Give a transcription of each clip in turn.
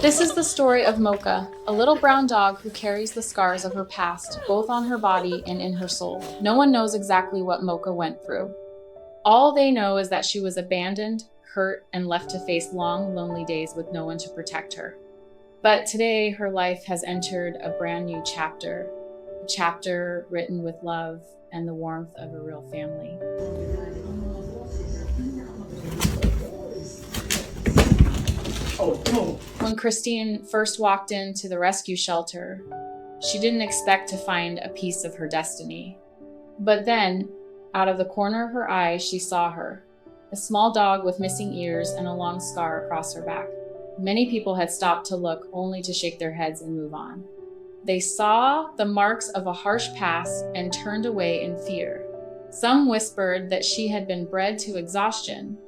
This is the story of Mocha, a little brown dog who carries the scars of her past, both on her body and in her soul. No one knows exactly what Mocha went through. All they know is that she was abandoned, hurt, and left to face long, lonely days with no one to protect her. But today, her life has entered a brand new chapter, a chapter written with love and the warmth of a real family. Oh, no. When Christine first walked into the rescue shelter, she didn't expect to find a piece of her destiny. But then, out of the corner of her eye, she saw her, a small dog with missing ears and a long scar across her back. Many people had stopped to look only to shake their heads and move on. They saw the marks of a harsh past and turned away in fear. Some whispered that she had been bred to exhaustion.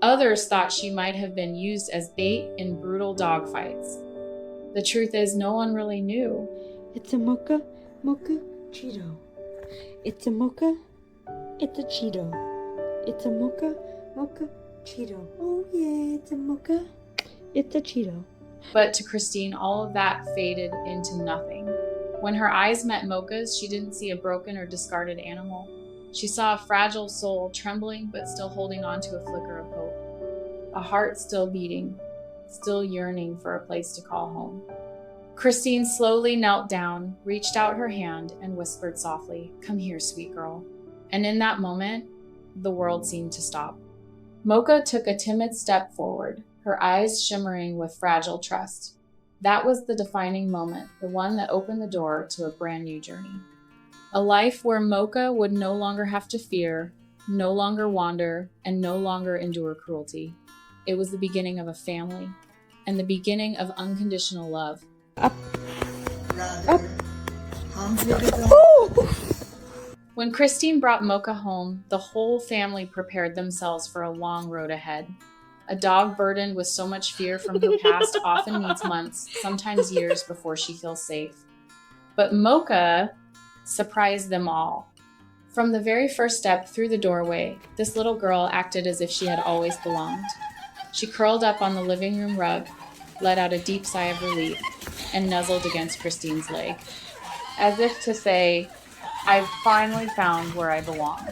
Others thought she might have been used as bait in brutal dogfights. The truth is, no one really knew. It's a Mocha Cheeto. It's a Mocha, it's a Cheeto. It's a Mocha Cheeto. Oh yeah, it's a Mocha, it's a Cheeto. But to Christine, all of that faded into nothing. When her eyes met Mocha's, she didn't see a broken or discarded animal. She saw a fragile soul trembling but still holding on to a flicker of hope. A heart still beating, still yearning for a place to call home. Christine slowly knelt down, reached out her hand, and whispered softly, "Come here, sweet girl." And in that moment, the world seemed to stop. Mocha took a timid step forward, her eyes shimmering with fragile trust. That was the defining moment, the one that opened the door to a brand new journey. A life where Mocha would no longer have to fear, no longer wander, and no longer endure cruelty. It was the beginning of a family, and the beginning of unconditional love. Up. When Christine brought Mocha home, the whole family prepared themselves for a long road ahead. A dog burdened with so much fear from her past often needs months, sometimes years, before she feels safe. But Mocha surprised them all. From the very first step through the doorway, this little girl acted as if she had always belonged. She curled up on the living room rug, let out a deep sigh of relief, and nuzzled against Christine's leg, as if to say, "I've finally found where I belong."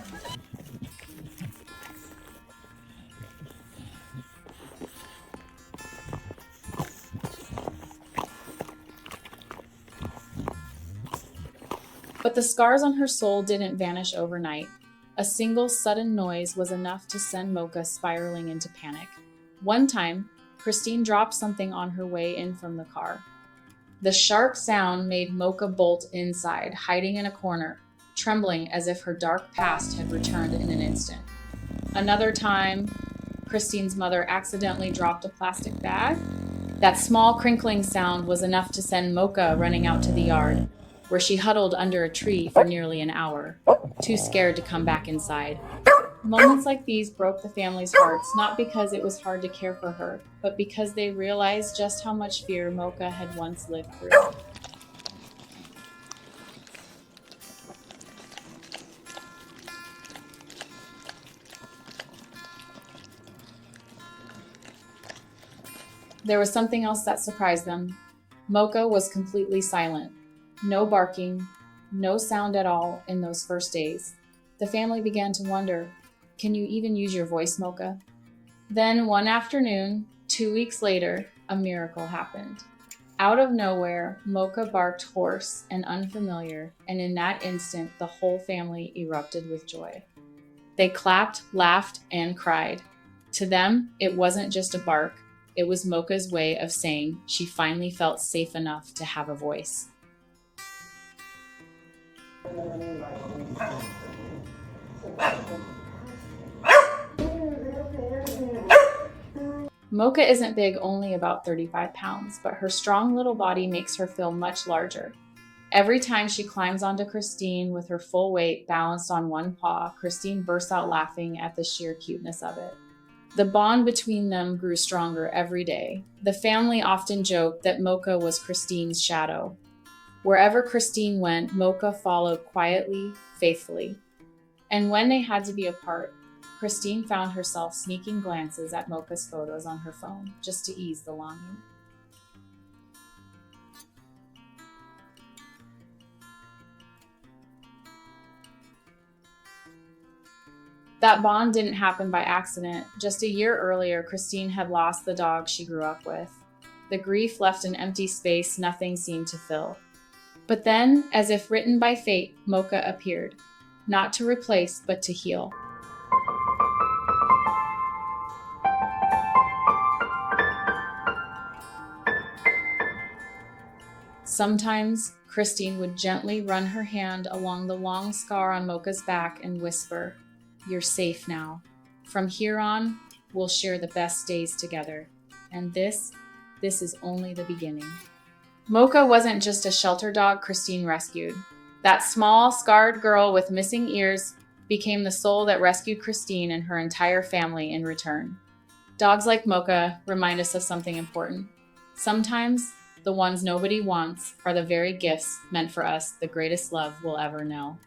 But the scars on her soul didn't vanish overnight. A single sudden noise was enough to send Mocha spiraling into panic. One time, Christine dropped something on her way in from the car. The sharp sound made Mocha bolt inside, hiding in a corner, trembling as if her dark past had returned in an instant. Another time, Christine's mother accidentally dropped a plastic bag. That small crinkling sound was enough to send Mocha running out to the yard, where she huddled under a tree for nearly an hour, too scared to come back inside. Moments like these broke the family's hearts, not because it was hard to care for her, but because they realized just how much fear Mocha had once lived through. There was something else that surprised them. Mocha was completely silent. No barking, no sound at all in those first days. The family began to wonder, can you even use your voice, Mocha? Then one afternoon, 2 weeks later, a miracle happened. Out of nowhere, Mocha barked hoarse and unfamiliar, and in that instant, the whole family erupted with joy. They clapped, laughed, and cried. To them, it wasn't just a bark. It was Mocha's way of saying she finally felt safe enough to have a voice. Mocha isn't big, only about 35 pounds, but her strong little body makes her feel much larger. Every time she climbs onto Christine with her full weight balanced on one paw, Christine bursts out laughing at the sheer cuteness of it. The bond between them grew stronger every day. The family often joked that Mocha was Christine's shadow. Wherever Christine went, Mocha followed quietly, faithfully. And when they had to be apart, Christine found herself sneaking glances at Mocha's photos on her phone just to ease the longing. That bond didn't happen by accident. Just a year earlier, Christine had lost the dog she grew up with. The grief left an empty space nothing seemed to fill. But then, as if written by fate, Mocha appeared, not to replace, but to heal. Sometimes, Christine would gently run her hand along the long scar on Mocha's back and whisper, "You're safe now. From here on, we'll share the best days together. And this is only the beginning." Mocha wasn't just a shelter dog Christine rescued. That small, scarred girl with missing ears became the soul that rescued Christine and her entire family in return. Dogs like Mocha remind us of something important. Sometimes, the ones nobody wants are the very gifts meant for us, the greatest love we'll ever know.